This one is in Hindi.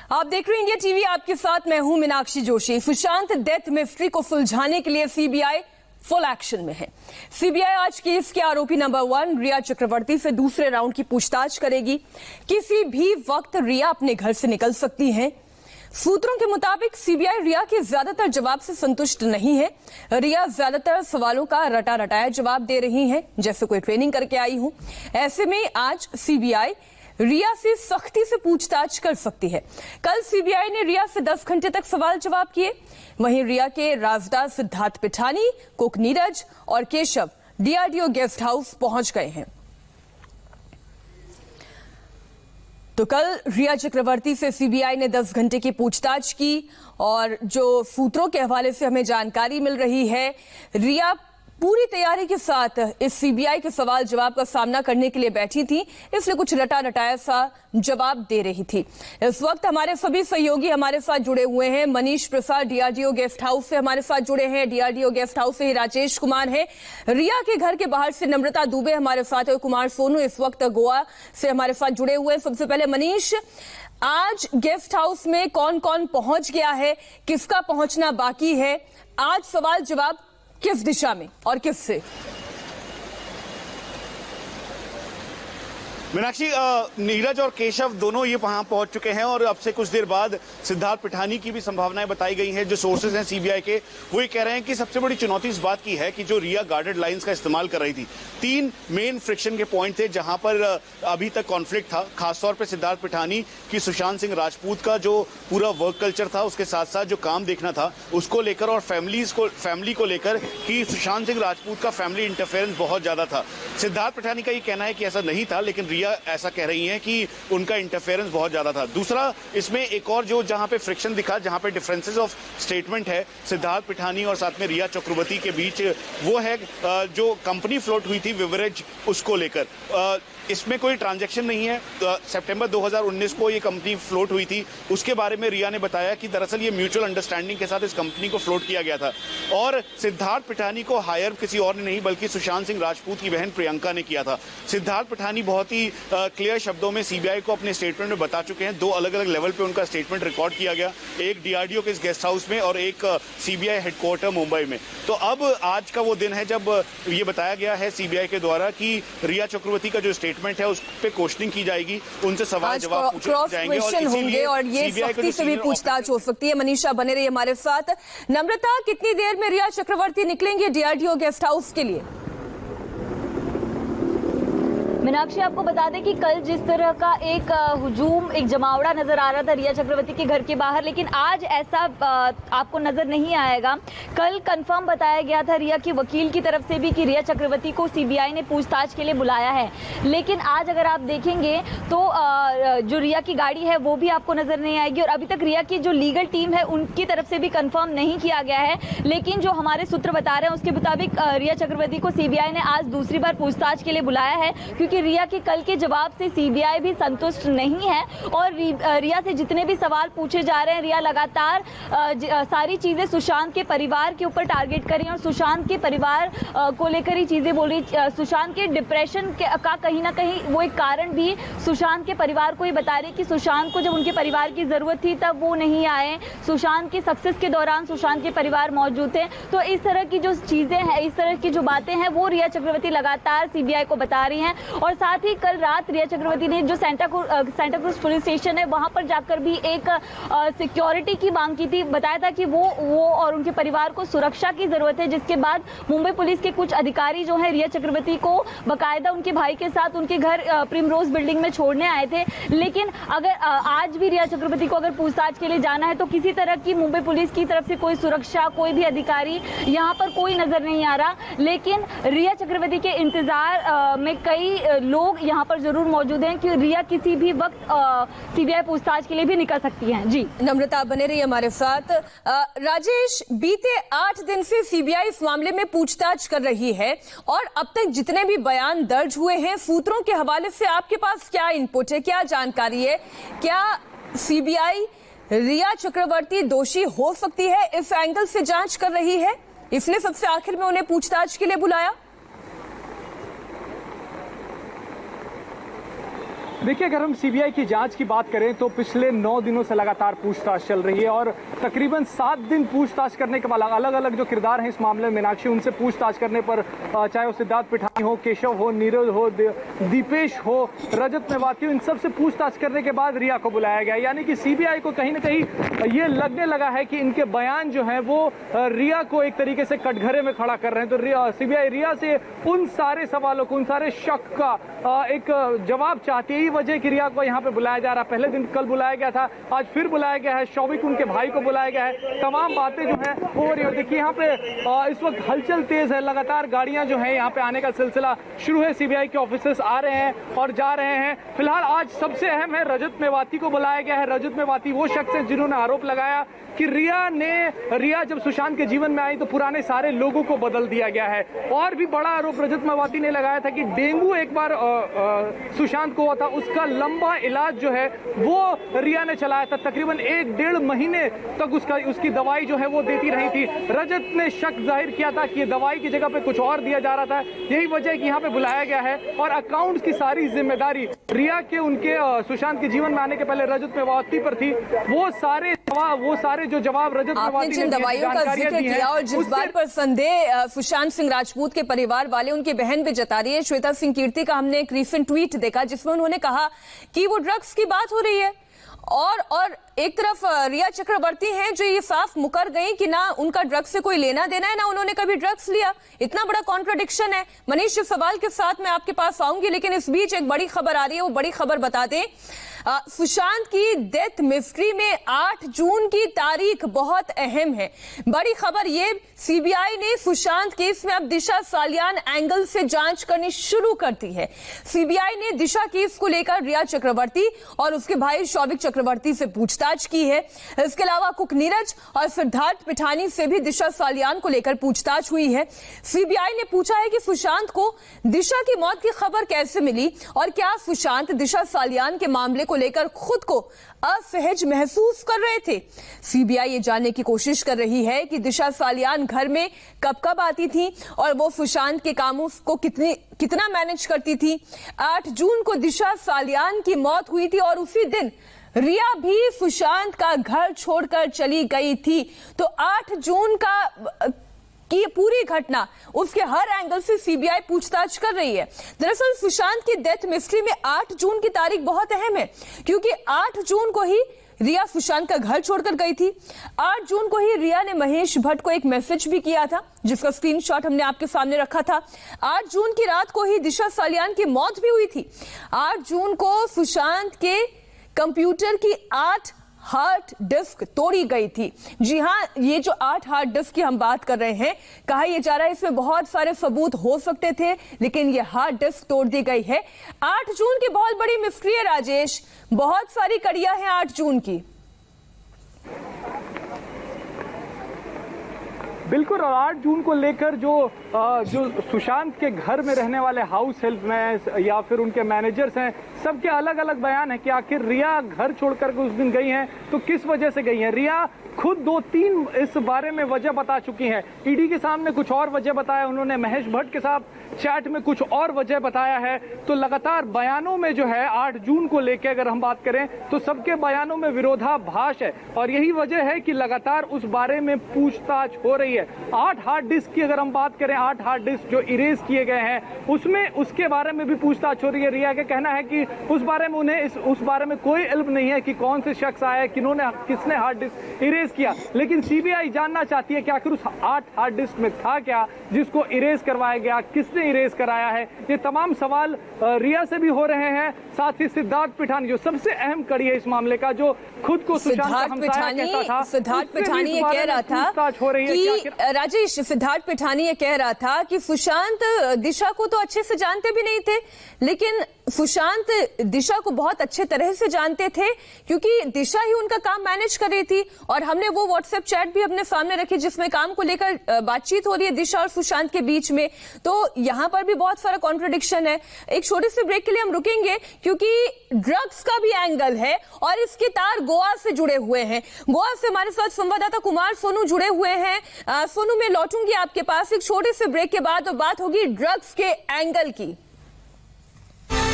आप देख रहे हैं इंडिया टीवी, आपके साथ मैं हूं मीनाक्षी जोशी। सुशांत डेथ मिस्ट्री को सुलझाने के लिए सीबीआई फुल एक्शन में है। सीबीआई आज केस के आरोपी नंबर 1 रिया चक्रवर्ती से दूसरे राउंड की पूछताछ करेगी। किसी भी वक्त रिया अपने घर से निकल सकती हैं। सूत्रों के मुताबिक सीबीआई रिया के ज्यादातर जवाब से संतुष्ट नहीं है। रिया ज्यादातर सवालों का रटा रटाया जवाब दे रही हैं, जैसे कोई ट्रेनिंग करके आई हूं। ऐसे में आज सीबीआई रिया से सख्ती से पूछताछ कर सकती है। कल सीबीआई ने रिया से 10 घंटे तक सवाल जवाब किए। वहीं रिया के राजदार सिद्धार्थ पिठानी, कुक नीरज और केशव डीआरडीओ गेस्ट हाउस पहुंच गए हैं। तो कल रिया चक्रवर्ती से सीबीआई ने 10 घंटे की पूछताछ की और जो सूत्रों के हवाले से हमें जानकारी मिल रही है, रिया पूरी तैयारी के साथ इस सीबीआई के सवाल जवाब का सामना करने के लिए बैठी थी, इसलिए कुछ रटा रटाया सा जवाब दे रही थी। इस वक्त हमारे सभी सहयोगी हमारे साथ जुड़े हुए हैं। Manish Prasad DRDO guest house से हमारे साथ जुड़े हैं। डीआरडीओ गेस्ट हाउस से ही राजेश कुमार है। रिया के घर के बाहर से नम्रता दुबे हमारे साथ है। कुमार सोनू इस वक्त गोवा से हमारे साथ जुड़े हुए हैं। सबसे पहले मनीष, आज गेस्ट हाउस में कौन कौन पहुंच गया है, किसका पहुंचना बाकी है, आज सवाल जवाब किस दिशा में और किससे? मीनाक्षी, नीरज और केशव दोनों ये वहां पहुंच चुके हैं और अब से कुछ देर बाद सिद्धार्थ पिठानी की भी संभावनाएं बताई गई हैं। जो सोर्सेज हैं सीबीआई के, वो ये कह रहे हैं कि सबसे बड़ी चुनौती इस बात की है कि जो रिया गार्डेड लाइंस का इस्तेमाल कर रही थी, 3 मेन फ्रिक्शन के पॉइंट थे जहां पर अभी तक कॉन्फ्लिक्ट था। खासतौर पर सिद्धार्थ पिठानी की सुशांत सिंह राजपूत का जो पूरा वर्क कल्चर था, उसके साथ साथ जो काम देखना था उसको लेकर, और फैमिली को लेकर कि सुशांत सिंह राजपूत का फैमिली इंटरफेरेंस बहुत ज्यादा था। सिद्धार्थ पिठानी का ये कहना है कि ऐसा नहीं था, लेकिन रिया ऐसा कह रही हैं कि उनका इंटरफेरेंस बहुत ज्यादा था। दूसरा, इसमें एक और जो जहां पे फ्रिक्शन दिखा, जहां पे डिफरेंसेस ऑफ स्टेटमेंट है सिद्धार्थ पिठानी और साथ में रिया चक्रवर्ती के बीच, वो है जो कंपनी फ्लोट हुई थी विवरेज, उसको लेकर। इसमें कोई ट्रांजैक्शन नहीं है। सितंबर 2019 को ये कंपनी फ्लोट हुई थी, उसके बारे में रिया ने बताया कि दरअसल ये म्यूचुअल अंडरस्टैंडिंग के साथ इस कंपनी को फ्लोट किया गया था और सिद्धार्थ पिठानी को हायर किसी और ने नहीं बल्कि सुशांत सिंह राजपूत की बहन प्रियंका ने किया था। सिद्धार्थ पिठानी बहुत ही क्लियर शब्दों में सीबीआई को अपने स्टेटमेंट में बता चुके हैं। 2 अलग अलग लेवल पे उनका स्टेटमेंट रिकॉर्ड किया गया, एक डीआरडीओ के इस गेस्ट हाउस में और एक सीबीआई हेडक्वार्टर मुंबई में। तो अब आज का वो दिन है जब ये बताया गया है सीबीआई के द्वारा कि रिया चक्रवर्ती का जो स्टेटमेंट है उस पे क्वेश्चनिंग की जाएगी, उनसे सवाल जवाब पूछे जाएंगे और ये सख्ती से भी पूछताछ हो सकती है। मनीषा बने रही हमारे साथ। नम्रता, कितनी देर में रिया चक्रवर्ती निकलेंगे डीआरडीओ गेस्ट हाउस के लिए? मीनाक्षी, आपको बता दें कि कल जिस तरह का एक हुजूम, एक जमावड़ा नजर आ रहा था रिया चक्रवर्ती के घर के बाहर, लेकिन आज ऐसा आपको नजर नहीं आएगा। कल कंफर्म बताया गया था रिया की वकील की तरफ से भी कि रिया चक्रवर्ती को सीबीआई ने पूछताछ के लिए बुलाया है, लेकिन आज अगर आप देखेंगे तो जो रिया की गाड़ी है वो भी आपको नजर नहीं आएगी और अभी तक रिया की जो लीगल टीम है उनकी तरफ से भी कंफर्म नहीं किया गया है। लेकिन जो हमारे सूत्र बता रहे हैं उसके मुताबिक रिया चक्रवर्ती को सीबीआई ने आज दूसरी बार पूछताछ के लिए बुलाया है, क्योंकि रिया के कल के जवाब से सीबीआई भी संतुष्ट नहीं है और रिया से जितने भी सवाल पूछे जा रहे हैं, रिया लगातार सारी चीजें सुशांत के परिवार के ऊपर टारगेट कर रही है और सुशांत के परिवार को लेकर ही चीजें बोल रही। सुशांत के डिप्रेशन का कहीं ना कहीं वो एक कारण भी सुशांत के परिवार को ही बता रही कि सुशांत को जब उनके परिवार की जरूरत थी तब वो नहीं आए, सुशांत के सक्सेस के दौरान सुशांत के परिवार मौजूद थे। तो इस तरह की जो चीजें हैं, इस तरह की जो बातें हैं, वो रिया चक्रवर्ती लगातार सीबीआई को बता रही हैं। और साथ ही कल रात रिया चक्रवर्ती ने जो सेंटा क्रूज पुलिस स्टेशन है वहां पर जाकर भी एक सिक्योरिटी की मांग की थी। बताया था कि वो और उनके परिवार को सुरक्षा की जरूरत है, जिसके बाद मुंबई पुलिस के कुछ अधिकारी जो है रिया चक्रवर्ती को बकायदा उनके भाई के साथ उनके घर प्रिमरोज बिल्डिंग में छोड़ने आए थे। लेकिन अगर आज भी रिया चक्रवर्ती को अगर पूछताछ के लिए जाना है तो किसी तरह की मुंबई पुलिस की तरफ से कोई सुरक्षा, कोई भी अधिकारी यहाँ पर कोई नजर नहीं आ रहा। लेकिन रिया चक्रवर्ती के इंतजार में कई लोग यहाँ पर जरूर मौजूद हैं कि रिया किसी भी वक्त सीबीआई पूछताछ के लिए भी निकल सकती हैं। जी नम्रता बने रही हमारे साथ। राजेश, बीते 8 दिन से सीबीआई इस मामले में पूछताछ कर रही है और अब तक जितने भी बयान दर्ज हुए हैं, सूत्रों के हवाले से आपके पास क्या इनपुट है, क्या जानकारी है? क्या सीबीआई रिया चक्रवर्ती दोषी हो सकती है, इस एंगल से जांच कर रही है, इसलिए सबसे आखिर में उन्हें पूछताछ के लिए बुलाया? देखिए, अगर हम सीबीआई की जांच की बात करें तो पिछले 9 दिनों से लगातार पूछताछ चल रही है और तकरीबन 7 दिन पूछताछ करने के बाद अलग अलग जो किरदार हैं इस मामले में मीनाक्षी, उनसे पूछताछ करने पर चाहे वो सिद्धार्थ पिठानी हो, केशव हो, नीरज हो, दीपेश हो, रजत मेवाती हो, इन सब से पूछताछ करने के बाद रिया को बुलाया गया। यानी कि सीबीआई को कहीं ना कहीं ये लगने लगा है कि इनके बयान जो है वो रिया को एक तरीके से कटघरे में खड़ा कर रहे हैं। तो सीबीआई रिया से उन सारे सवालों को, उन सारे शक का एक जवाब चाहती है। वजह की रिया को यहाँ पे बुलाया जा रहा है। पहले दिन कल बुलाया गया था, आज फिर बुलाया गया है। शौविक उनके भाई को बुलाया गया है। तमाम बातें जो है हो रही है। देखिए यहाँ पे इस वक्त हलचल तेज है, लगातार गाड़ियां जो है यहाँ पे आने का सिलसिला शुरू है। सीबीआई के ऑफिसर्स आ रहे हैं और जा रहे हैं। फिलहाल आज सबसे अहम है, रजत मेवाती को बुलाया गया है। रजत मेवाती वो शख्स है जिन्होंने आरोप लगाया कि रिया जब सुशांत के जीवन में आई तो पुराने सारे लोगों को बदल दिया गया है। और भी बड़ा आरोप रजत मेवाती ने लगाया था कि डेंगू एक बार सुशांत को हुआ था, उसका लंबा इलाज जो है वो रिया ने चलाया था। तकरीबन 1-1.5 महीने तक उसकी दवाई जो है वो देती रही थी। रजत ने शक जाहिर किया था कि दवाई की जगह पे कुछ और दिया जा रहा था। यही वजह है कि यहाँ पे बुलाया गया है और अकाउंट्स की सारी जिम्मेदारी रिया के उनके सुशांत के जीवन में आने के पहले रजत मेवाती पर थी। वो सारे जो जवाब रजत मेवाती ने जिन दवाइयों का जिक्र किया और जिस बात पर संदेह सुशांत सिंह राजपूत के परिवार वाले, उनकी बहन भी जता रही है, श्वेता सिंह कीर्ति का हमने एक रीसेंट ट्वीट देखा जिसमें उन्होंने कहा कि वो ड्रग्स की बात हो रही है और एक तरफ रिया चक्रवर्ती हैं जो ये साफ मुकर गई कि ना उनका ड्रग्स से कोई लेना देना है, ना उन्होंने कभी ड्रग्स लिया। इतना बड़ा कॉन्ट्रडिक्शन है। मनीष, इस सवाल के साथ मैं आपके पास आऊंगी, लेकिन इस बीच एक बड़ी खबर आ रही है। वो बड़ी खबर बता दें, सुशांत की डेथ मिस्ट्री में 8 जून की तारीख बहुत अहम है। बड़ी खबर ये, सीबीआई ने सुशांत केस में अब दिशा सालियान एंगल से जांच करनी शुरू कर दी है। सीबीआई ने दिशा केस को लेकर रिया चक्रवर्ती और उसके भाई शौविक चक्रवर्ती से पूछताछ की है। इसके अलावा कुक नीरज और सिद्धार्थ पिठानी से भी दिशा सालियान को लेकर पूछताछ हुई है। सीबीआई ने पूछा है कि सुशांत को दिशा की मौत की खबर कैसे मिली और क्या सुशांत दिशा सालियान के मामले को लेकर खुद को असहज महसूस कर रहे थे। सीबीआई ये जानने की कोशिश कर रही है कि दिशा सालियान घर में कब आती थी और वो सुशांत के कामों को कितना मैनेज करती थी। 8 जून को दिशा सालियान की मौत हुई थी और उसी दिन रिया भी सुशांत का घर छोड़कर चली गई थी। तो 8 जून की पूरी घटना, उसके हर एंगल से सीबीआई पूछताछ कर रही है। दरअसल सुशांत की डेथ मिस्ट्री में 8 जून की तारीख बहुत अहम है, क्योंकि 8 जून को ही रिया सुशांत का घर छोड़कर गई थी। 8 जून को ही रिया ने महेश भट्ट को एक मैसेज भी किया था, जिसका स्क्रीनशॉट हमने आपके सामने रखा था। 8 जून की रात को ही दिशा सालियान की मौत भी हुई थी। 8 जून को सुशांत के कंप्यूटर की 8 हार्ड डिस्क तोड़ी गई थी। जी हां, ये जो 8 हार्ड डिस्क की हम बात कर रहे हैं, कहा यह जा रहा है इसमें बहुत सारे सबूत हो सकते थे, लेकिन ये हार्ड डिस्क तोड़ दी गई है। 8 जून की बहुत बड़ी मिस्ट्री है राजेश, बहुत सारी कड़ियां हैं 8 जून की। बिल्कुल, और 8 जून को लेकर जो सुशांत के घर में रहने वाले हाउस हेल्प में या फिर उनके मैनेजर्स हैं, सबके अलग अलग बयान है कि आखिर रिया घर छोड़कर उस दिन गई हैं तो किस वजह से गई हैं। रिया खुद 2-3 इस बारे में वजह बता चुकी हैं। ईडी के सामने कुछ और वजह बताया उन्होंने, महेश भट्ट के साथ चैट में कुछ और वजह बताया है। तो लगातार बयानों में जो है 8 जून को लेकर अगर हम बात करें तो सबके बयानों में विरोधाभास है और यही वजह है कि लगातार उस बारे में पूछताछ हो रही है। 8 हार्ड डिस्क की अगर हम बात करें, 8 हार्ड डिस्क जो इरेज किए गए हैं उसमें उसके बारे में भी पूछताछ हो रही है। रिया का कहना है कि उस बारे में उन्हें उस बारे में कोई इल्म नहीं है कि कौन से शख्स आया, किसने हार्ड डिस्क इरेज किया। लेकिन सीबीआई जानना चाहती है कि आखिर उस 8 हार्ड डिस्क में था क्या जिसको इरेज करवाया गया, किसने इरेज कराया है। ये तमाम सवाल रिया से भी हो रहे हैं। साथ ही सिद्धार्थ पिठानी जो सबसे अहम कड़ी है इस मामले का, जो खुद को सिद्धार्थ पिठानी ये कह रहा था कि राजेश, सिद्धार्थ पिठानी ये कह रहा था कि सुशांत दिशा को तो अच्छे से जानते भी नहीं थे, लेकिन सुशांत दिशा को बहुत अच्छे तरह से जानते थे क्योंकि दिशा ही उनका काम मैनेज कर रही थी। और हमने वो व्हाट्सएप चैट भी अपने सामने रखी जिसमें काम को लेकर बातचीत हो रही है दिशा और सुशांत के बीच में। तो यहां पर भी बहुत सारा कॉन्ट्रडिक्शन है। एक छोटे से ब्रेक के लिए हम रुकेंगे क्योंकि ड्रग्स का भी एंगल है और इसके तार गोवा से जुड़े हुए हैं। गोवा से हमारे साथ संवाददाता कुमार सोनू जुड़े हुए हैं। सोनू, मैं लौटूंगी आपके पास एक छोटे से ब्रेक के बाद और बात होगी ड्रग्स के एंगल की।